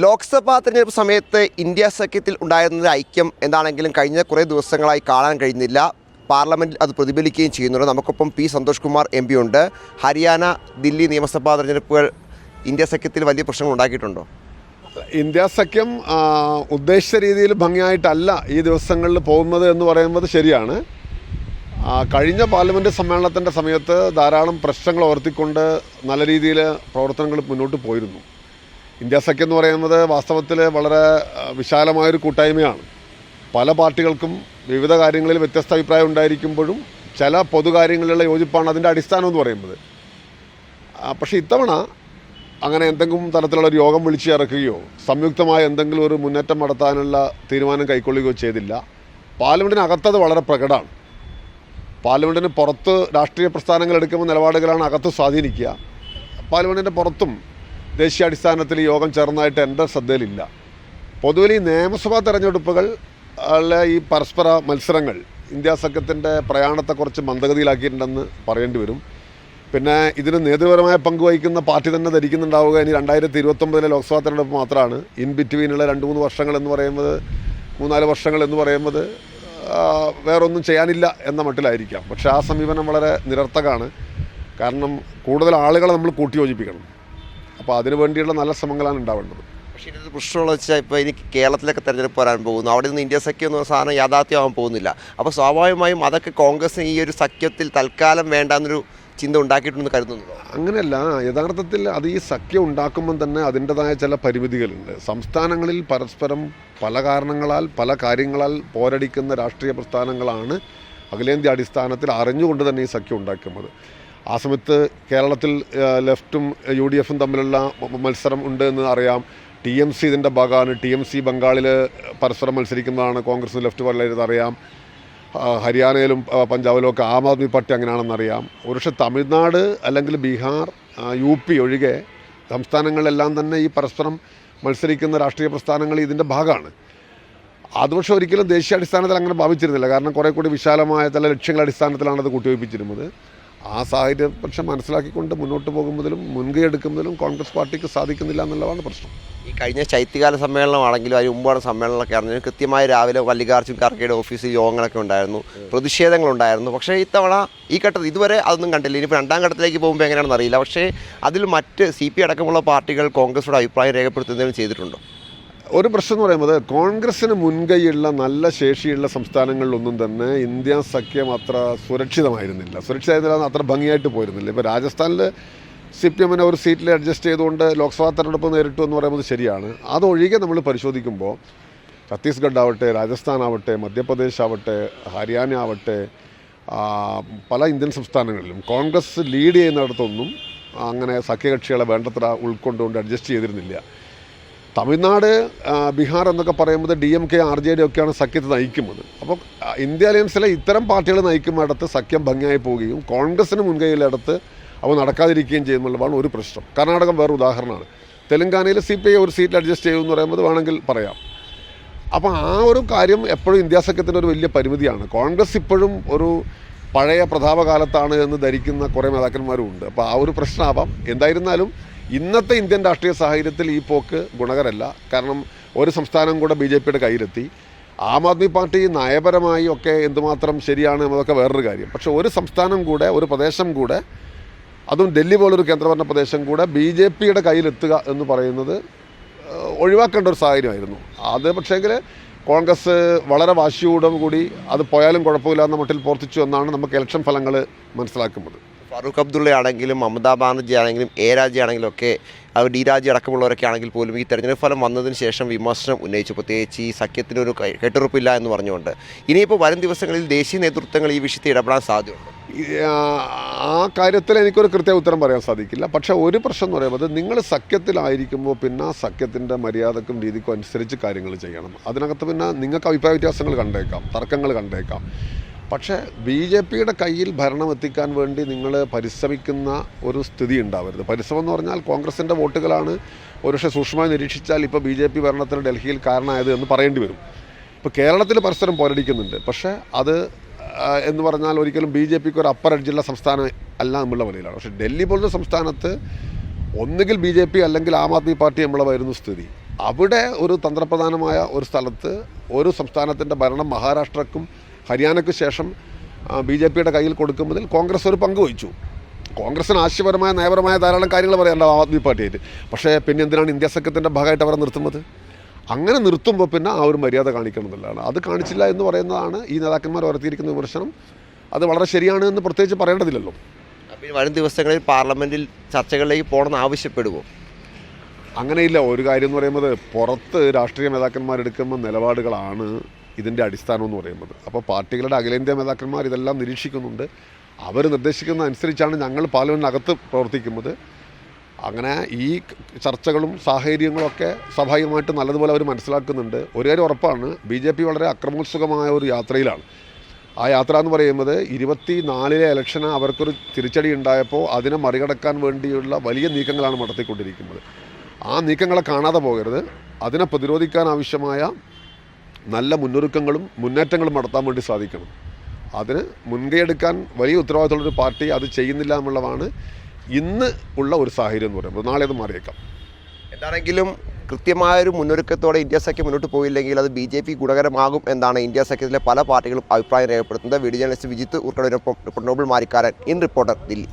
ലോക്സഭാ തെരഞ്ഞെടുപ്പ് സമയത്ത് ഇന്ത്യ സഖ്യത്തിൽ ഉണ്ടായിരുന്ന ഐക്യം എന്താണെങ്കിലും കഴിഞ്ഞ കുറേ ദിവസങ്ങളായി കാണാൻ കഴിയുന്നില്ല. പാർലമെൻറ്റിൽ അത് പ്രതിഫലിക്കുകയും ചെയ്യുന്നുണ്ട്. നമുക്കൊപ്പം P Santhosh Kumar M P ഉണ്ട്. ഹരിയാന, ദില്ലി നിയമസഭാ തെരഞ്ഞെടുപ്പുകൾ ഇന്ത്യ സഖ്യത്തിൽ വലിയ പ്രശ്നങ്ങൾ ഉണ്ടാക്കിയിട്ടുണ്ടോ? ഇന്ത്യ സഖ്യം ഉദ്ദേശിച്ച രീതിയിൽ ഭംഗിയായിട്ടല്ല ഈ ദിവസങ്ങളിൽ പോകുന്നത് എന്ന് പറയുന്നത് ശരിയാണ്. കഴിഞ്ഞ പാർലമെൻറ്റ് സമ്മേളനത്തിൻ്റെ സമയത്ത് ധാരാളം പ്രശ്നങ്ങൾ ഉയർത്തിക്കൊണ്ട് നല്ല രീതിയിൽ പ്രവർത്തനങ്ങൾ മുന്നോട്ട് പോയിരുന്നു. ഇന്ത്യ സഖ്യം എന്ന് പറയുന്നത് വാസ്തവത്തിൽ വളരെ വിശാലമായൊരു കൂട്ടായ്മയാണ്. പല പാർട്ടികൾക്കും വിവിധ കാര്യങ്ങളിൽ വ്യത്യസ്ത അഭിപ്രായം ഉണ്ടായിരിക്കുമ്പോഴും ചില പൊതുകാര്യങ്ങളിലുള്ള യോജിപ്പാണ് അതിൻ്റെ അടിസ്ഥാനം എന്ന് പറയുന്നത്. പക്ഷേ ഇത്തവണ അങ്ങനെ എന്തെങ്കിലും തരത്തിലുള്ളൊരു യോഗം വിളിച്ചു ചേർക്കുകയോ സംയുക്തമായ എന്തെങ്കിലും ഒരു മുന്നേറ്റം നടത്താനുള്ള തീരുമാനം കൈക്കൊള്ളുകയോ ചെയ്തില്ല. പാർലമെൻറ്റിനകത്തത് വളരെ പ്രകടമാണ്. പാർലമെൻറ്റിന് പുറത്ത് രാഷ്ട്രീയ പ്രസ്ഥാനങ്ങൾ എടുക്കുമ്പോൾ നിലപാടുകളാണ് അകത്ത് സ്വാധീനിക്കുക. പാർലമെൻറ്റിൻ്റെ പുറത്തും ദേശീയാടിസ്ഥാനത്തിൽ യോഗം ചേർന്നതായിട്ട് എൻ്റെ ശ്രദ്ധയിലില്ല. പൊതുവിൽ ഈ നിയമസഭാ തെരഞ്ഞെടുപ്പുകൾ ഈ പരസ്പര മത്സരങ്ങൾ ഇന്ത്യ സഖ്യത്തിൻ്റെ പ്രയാണത്തെ കുറച്ച് മന്ദഗതിയിലാക്കിയിട്ടുണ്ടെന്ന് പറയേണ്ടി വരും. പിന്നെ ഇതിന് നേതൃപരമായ പങ്കുവഹിക്കുന്ന പാർട്ടി തന്നെ ധരിക്കുന്നുണ്ടാവുക ഇനി 2029 ലോക്സഭാ തെരഞ്ഞെടുപ്പ് മാത്രമാണ്. ഇൻ ബിറ്റ്വീനുള്ള 2-3 വർഷങ്ങൾ എന്ന് പറയുന്നത്, 3-4 വർഷങ്ങൾ എന്ന് പറയുന്നത് വേറൊന്നും ചെയ്യാനില്ല എന്ന മട്ടിലായിരിക്കാം. പക്ഷേ ആ സമീപനം വളരെ നിരർത്ഥകമാണ്. കാരണം കൂടുതൽ ആളുകളെ നമ്മൾ കൂട്ടിയോജിപ്പിക്കണം. അപ്പോൾ അതിനു വേണ്ടിയുള്ള നല്ല ശ്രമങ്ങളാണ് ഉണ്ടാവേണ്ടത്. പക്ഷേ ഇതൊരു പ്രശ്നമുള്ള വെച്ചാൽ ഇപ്പോൾ ഇനി കേരളത്തിലൊക്കെ തെരഞ്ഞെടുപ്പ് വരാൻ പോകുന്നു. അവിടെ നിന്ന് ഇന്ത്യ സഖ്യം എന്ന സാധനം യാഥാർത്ഥ്യമാകാൻ പോകുന്നില്ല. അപ്പോൾ സ്വാഭാവികമായും അതൊക്കെ കോൺഗ്രസിന് ഈ ഒരു സഖ്യത്തിൽ തൽക്കാലം വേണ്ടാന്നൊരു ചിന്ത ഉണ്ടാക്കിയിട്ടുണ്ടെന്ന് കരുതുന്നുണ്ടോ? അങ്ങനെയല്ല. യഥാർത്ഥത്തിൽ അത് ഈ സഖ്യം ഉണ്ടാക്കുമ്പം തന്നെ അതിൻ്റെതായ ചില പരിമിതികളുണ്ട്. സംസ്ഥാനങ്ങളിൽ പരസ്പരം പല കാരണങ്ങളാൽ പല കാര്യങ്ങളാൽ പോരടിക്കുന്ന രാഷ്ട്രീയ പ്രസ്ഥാനങ്ങളാണ് അഖിലേന്ത്യാ അടിസ്ഥാനത്തിൽ അറിഞ്ഞുകൊണ്ട് തന്നെ ഈ സഖ്യം ഉണ്ടാക്കുന്നത്. ആ സമയത്ത് കേരളത്തിൽ ലെഫ്റ്റും UDF തമ്മിലുള്ള മത്സരം ഉണ്ട് എന്ന് അറിയാം. TMC ഇതിൻ്റെ ഭാഗമാണ്. TMC ബംഗാളിൽ പരസ്പരം മത്സരിക്കുന്നതാണ്. കോൺഗ്രസ് ലെഫ്റ്റ് വളരെ അറിയാം. ഹരിയാനയിലും പഞ്ചാബിലും ഒക്കെ ആം ആദ്മി പാർട്ടി അങ്ങനെയാണെന്നറിയാം. ഒരുപക്ഷെ തമിഴ്നാട് അല്ലെങ്കിൽ ബീഹാർ, UP ഒഴികെ സംസ്ഥാനങ്ങളിലെല്ലാം തന്നെ ഈ പരസ്പരം മത്സരിക്കുന്ന രാഷ്ട്രീയ പ്രസ്ഥാനങ്ങൾ ഇതിൻ്റെ ഭാഗമാണ്. അത് പക്ഷേ ഒരിക്കലും ദേശീയാടിസ്ഥാനത്തിൽ അങ്ങനെ ഭാവിച്ചിരുന്നില്ല. കാരണം കുറേ കൂടി വിശാലമായ ചില ലക്ഷ്യങ്ങളുടെ അടിസ്ഥാനത്തിലാണ് അത് കൂട്ടിവയ്പ്പിച്ചിരുന്നത്. ആ സാഹചര്യം പക്ഷേ മനസ്സിലാക്കിക്കൊണ്ട് മുന്നോട്ട് പോകുന്നതിലും മുൻകൈ എടുക്കുന്നതിലും കോൺഗ്രസ് പാർട്ടിക്ക് സാധിക്കുന്നില്ല എന്നുള്ളതാണ് പ്രശ്നം. ഈ കഴിഞ്ഞ ശൈത്യകാല സമ്മേളനമാണെങ്കിലും അതിന് മുമ്പാണ് സമ്മേളനമൊക്കെ അറിഞ്ഞത്. കൃത്യമായി രാവിലെ മല്ലികാർജ്ജുൻ ഖാർഗെയുടെ ഓഫീസിൽ യോഗങ്ങളൊക്കെ ഉണ്ടായിരുന്നു, പ്രതിഷേധങ്ങളുണ്ടായിരുന്നു. പക്ഷേ ഇത്തവണ ഈ ഘട്ടത്തിൽ ഇതുവരെ അതൊന്നും കണ്ടില്ല. ഇനിയിപ്പോൾ രണ്ടാം ഘട്ടത്തിലേക്ക് പോകുമ്പോൾ എങ്ങനെയാണെന്ന് അറിയില്ല. പക്ഷേ അതിൽ മറ്റ് CP അടക്കമുള്ള പാർട്ടികൾ കോൺഗ്രസോട് അഭിപ്രായം രേഖപ്പെടുത്തുന്നതിനും ചെയ്തിട്ടുണ്ടോ? ഒരു പ്രശ്നം എന്ന് പറയുന്നത് കോൺഗ്രസ്സിന് മുൻകൈയുള്ള നല്ല ശേഷിയുള്ള സംസ്ഥാനങ്ങളിലൊന്നും തന്നെ ഇന്ത്യ സഖ്യം അത്ര സുരക്ഷിതമായിരുന്നില്ല. സുരക്ഷിതമായിരുന്നില്ല, അത്ര ഭംഗിയായിട്ട് പോയിരുന്നില്ല. ഇപ്പോൾ രാജസ്ഥാനിൽ CPM ഒരു സീറ്റിൽ അഡ്ജസ്റ്റ് ചെയ്തുകൊണ്ട് ലോക്സഭാ തെരഞ്ഞെടുപ്പ് നേരിട്ടു എന്ന് പറയുന്നത് ശരിയാണ്. അതൊഴികെ നമ്മൾ പരിശോധിക്കുമ്പോൾ ഛത്തീസ്ഗഡ് ആവട്ടെ, രാജസ്ഥാൻ ആവട്ടെ, മധ്യപ്രദേശ് ആവട്ടെ, ഹരിയാന ആവട്ടെ, പല ഇന്ത്യൻ സംസ്ഥാനങ്ങളിലും കോൺഗ്രസ് ലീഡ് ചെയ്യുന്നിടത്തൊന്നും അങ്ങനെ സഖ്യകക്ഷികളെ വേണ്ടത്ര ഉൾക്കൊണ്ടുകൊണ്ട് അഡ്ജസ്റ്റ് ചെയ്തിരുന്നില്ല. തമിഴ്നാട്, ബീഹാർ എന്നൊക്കെ പറയുമ്പോൾ DMK, RJD ഒക്കെയാണ് സഖ്യത്തെ നയിക്കുന്നത്. അപ്പോൾ ഇന്ത്യ അലയൻസിലെ ഇത്തരം പാർട്ടികൾ നയിക്കുന്നിടത്ത് സഖ്യം ഭംഗിയായി പോവുകയും കോൺഗ്രസിന് മുൻകൈയിലിടത്ത് അവ നടക്കാതിരിക്കുകയും ചെയ്യുന്നുള്ളതാണ് ഒരു പ്രശ്നം. കർണാടകം വേറെ ഉദാഹരണമാണ്. തെലങ്കാനയിൽ CPI ഒരു സീറ്റിൽ അഡ്ജസ്റ്റ് ചെയ്യുമെന്ന് പറയുന്നത് വേണമെങ്കിൽ പറയാം. അപ്പോൾ ആ ഒരു കാര്യം എപ്പോഴും ഇന്ത്യ സഖ്യത്തിൻ്റെ ഒരു വലിയ പരിമിതിയാണ്. കോൺഗ്രസ് ഇപ്പോഴും ഒരു പഴയ പ്രതാപകാലത്താണ് എന്ന് ധരിക്കുന്ന കുറേ നേതാക്കന്മാരും ഉണ്ട്. അപ്പോൾ ആ ഒരു പ്രശ്നമാവാം. എന്തായിരുന്നാലും ഇന്നത്തെ ഇന്ത്യൻ രാഷ്ട്രീയ സാഹചര്യത്തിൽ ഈ പോക്ക് ഗുണകരമല്ല. കാരണം ഒരു സംസ്ഥാനം കൂടെ BJPയുടെ കയ്യിലെത്തി. ആം ആദ്മി പാർട്ടി നയപരമായി ഒക്കെ എന്തുമാത്രം ശരിയാണ് എന്നതൊക്കെ വേറൊരു കാര്യം. പക്ഷേ ഒരു സംസ്ഥാനം കൂടെ, ഒരു പ്രദേശം കൂടെ, അതും ഡൽഹി പോലൊരു കേന്ദ്രഭരണ പ്രദേശം കൂടെ BJPയുടെ കയ്യിലെത്തുക എന്ന് പറയുന്നത് ഒഴിവാക്കേണ്ട ഒരു സാഹചര്യമായിരുന്നു. അത് പക്ഷേങ്കിൽ കോൺഗ്രസ് വളരെ വാശിയോടുകൂടി അത് പോയാലും കുഴപ്പമില്ല എന്ന മട്ടിൽ പ്രവർത്തിച്ചു എന്നാണ് നമുക്ക് ഇലക്ഷൻ ഫലങ്ങൾ മനസ്സിലാക്കുന്നത്. ഫാറൂഖ് അബ്ദുള്ള ആണെങ്കിലും മമതാ ബാനർജി ആണെങ്കിലും രാജ ആണെങ്കിലും ഒക്കെ D രാജ അടക്കമുള്ളവരൊക്കെ ആണെങ്കിൽ പോലും ഈ തെരഞ്ഞെടുപ്പ് ഫലം വന്നതിന് ശേഷം വിമർശനം ഉന്നയിച്ചു. പ്രത്യേകിച്ച് ഈ സഖ്യത്തിനൊരു കെട്ടുറപ്പില്ല എന്ന് പറഞ്ഞുകൊണ്ട്. ഇനിയിപ്പോൾ വരും ദിവസങ്ങളിൽ ദേശീയ നേതൃത്വങ്ങൾ ഈ വിഷയത്തിൽ ഇടപെടാൻ സാധ്യതയുണ്ട്. ആ കാര്യത്തിൽ എനിക്കൊരു കൃത്യ ഉത്തരം പറയാൻ സാധിക്കില്ല. പക്ഷേ ഒരു പ്രശ്നം എന്ന് പറയുന്നത്, നിങ്ങൾ സഖ്യത്തിലായിരിക്കുമ്പോൾ പിന്നെ സഖ്യത്തിൻ്റെ മര്യാദക്കും രീതിക്കും അനുസരിച്ച് കാര്യങ്ങൾ ചെയ്യണം. അതിനകത്ത് പിന്നെ നിങ്ങൾക്ക് അഭിപ്രായ വ്യത്യാസങ്ങൾ കണ്ടേക്കാം, തർക്കങ്ങൾ കണ്ടേക്കാം. പക്ഷേ BJPയുടെ കയ്യിൽ ഭരണം എത്തിക്കാൻ വേണ്ടി നിങ്ങൾ പരിശ്രമിക്കുന്ന ഒരു സ്ഥിതി ഉണ്ടാവരുത്. പരിശ്രമം എന്ന് പറഞ്ഞാൽ കോൺഗ്രസിൻ്റെ വോട്ടുകളാണ് ഒരുപക്ഷെ സൂക്ഷ്മമായി നിരീക്ഷിച്ചാൽ ഇപ്പോൾ BJP ഭരണത്തിന് ഡൽഹിയിൽ കാരണമായത് എന്ന് പറയേണ്ടി വരും. ഇപ്പോൾ കേരളത്തിൽ പരസ്പരം പോരടിക്കുന്നുണ്ട്. പക്ഷേ അത് എന്ന് പറഞ്ഞാൽ ഒരിക്കലും BJPക്ക് ഒരു അപ്പർ എഡ്ജുള്ള സംസ്ഥാനം അല്ല എന്നുള്ള നിലയിലാണ്. പക്ഷേ ഡൽഹി പോലുള്ള സംസ്ഥാനത്ത് ഒന്നുകിൽ BJP അല്ലെങ്കിൽ ആം ആദ്മി പാർട്ടി നമ്മളായിരുന്നു സ്ഥിതി. അവിടെ ഒരു തന്ത്രപ്രധാനമായ ഒരു സ്ഥലത്ത് ഒരു സംസ്ഥാനത്തിൻ്റെ ഭരണം മഹാരാഷ്ട്രക്കും ഹരിയാനയ്ക്കും ശേഷം BJP-യുടെ കയ്യിൽ കൊടുക്കുന്നതിൽ കോൺഗ്രസ് ഒരു പങ്ക് വഹിച്ചു. കോൺഗ്രസിന് ആശയപരമായ നയപരമായ ധാരാളം കാര്യങ്ങൾ പറയാനുണ്ട് ആം ആദ്മി പാർട്ടിയായിട്ട്. പക്ഷേ പിന്നെ എന്തിനാണ് ഇന്ത്യ സഖ്യത്തിൻ്റെ ഭാഗമായിട്ട് അവരെ നിർത്തുന്നത്? അങ്ങനെ നിർത്തുമ്പോൾ പിന്നെ ആ ഒരു മര്യാദ കാണിക്കണം എന്നുള്ളതാണ്. അത് കാണിച്ചില്ല എന്ന് പറയുന്നതാണ് ഈ നേതാക്കന്മാർ ഉയർത്തിയിരിക്കുന്ന വിമർശനം. അത് വളരെ ശരിയാണ് എന്ന് പ്രത്യേകിച്ച് പറയേണ്ടതില്ലല്ലോ. അപ്പോൾ വരും ദിവസങ്ങളിൽ പാർലമെൻറ്റിൽ ചർച്ചകളിലേക്ക് പോകണമെന്ന് ആവശ്യപ്പെടുമോ? അങ്ങനെയില്ല. ഒരു കാര്യം എന്ന് പറയുന്നത് പുറത്ത് രാഷ്ട്രീയ നേതാക്കന്മാരെടുക്കുന്ന നിലപാടുകളാണ് ഇതിൻ്റെ അടിസ്ഥാനം എന്ന് പറയുന്നത്. അപ്പോൾ പാർട്ടികളുടെ അഖിലേന്ത്യാ നേതാക്കന്മാർ ഇതെല്ലാം നിരീക്ഷിക്കുന്നുണ്ട്. അവർ നിർദ്ദേശിക്കുന്ന അനുസരിച്ചാണ് ഞങ്ങൾ പാർലമെൻറ്റിനകത്ത് പ്രവർത്തിക്കുന്നത്. അങ്ങനെ ഈ ചർച്ചകളും സാഹചര്യങ്ങളൊക്കെ സ്വാഭാവികമായിട്ട് നല്ലതുപോലെ അവർ മനസ്സിലാക്കുന്നുണ്ട്. ഒരു കാര്യം ഉറപ്പാണ്, BJP വളരെ അക്രമോത്സുകമായ ഒരു യാത്രയിലാണ്. ആ യാത്ര എന്ന് പറയുന്നത് 24-ലെ ഇലക്ഷന് അവർക്കൊരു തിരിച്ചടി ഉണ്ടായപ്പോൾ അതിനെ മറികടക്കാൻ വേണ്ടിയുള്ള വലിയ നീക്കങ്ങളാണ് നടത്തിക്കൊണ്ടിരിക്കുന്നത്. ആ നീക്കങ്ങളെ കാണാതെ പോകരുത്. അതിനെ പ്രതിരോധിക്കാൻ ആവശ്യമായ നല്ല മുന്നൊരുക്കങ്ങളും മുന്നേറ്റങ്ങളും നടത്താൻ വേണ്ടി സാധിക്കണം. അതിന് മുൻകൈയെടുക്കാൻ വലിയ ഉത്തരവാദിത്തമുള്ളൊരു പാർട്ടി അത് ചെയ്യുന്നില്ല എന്നുള്ളതാണ് ഇന്ന് ഉള്ള ഒരു സാഹചര്യം എന്ന് പറയുമ്പോൾ. നാളെ അത് മാറിയേക്കാം. എന്താണെങ്കിലും കൃത്യമായൊരു മുന്നൊരുക്കത്തോടെ ഇന്ത്യ സഖ്യം മുന്നോട്ട് പോയില്ലെങ്കിൽ അത് BJP ഗുണകരമാകും എന്നാണ് ഇന്ത്യ സഖ്യത്തിലെ പല പാർട്ടികളും അഭിപ്രായം രേഖപ്പെടുത്തുന്നത്. വീഡിയോ ജേർണലിസ്റ്റ് വിജിത്ത് ഉർക്കടവിനൊപ്പം reporter Noble Marikkaran, in Reporter, Delhi.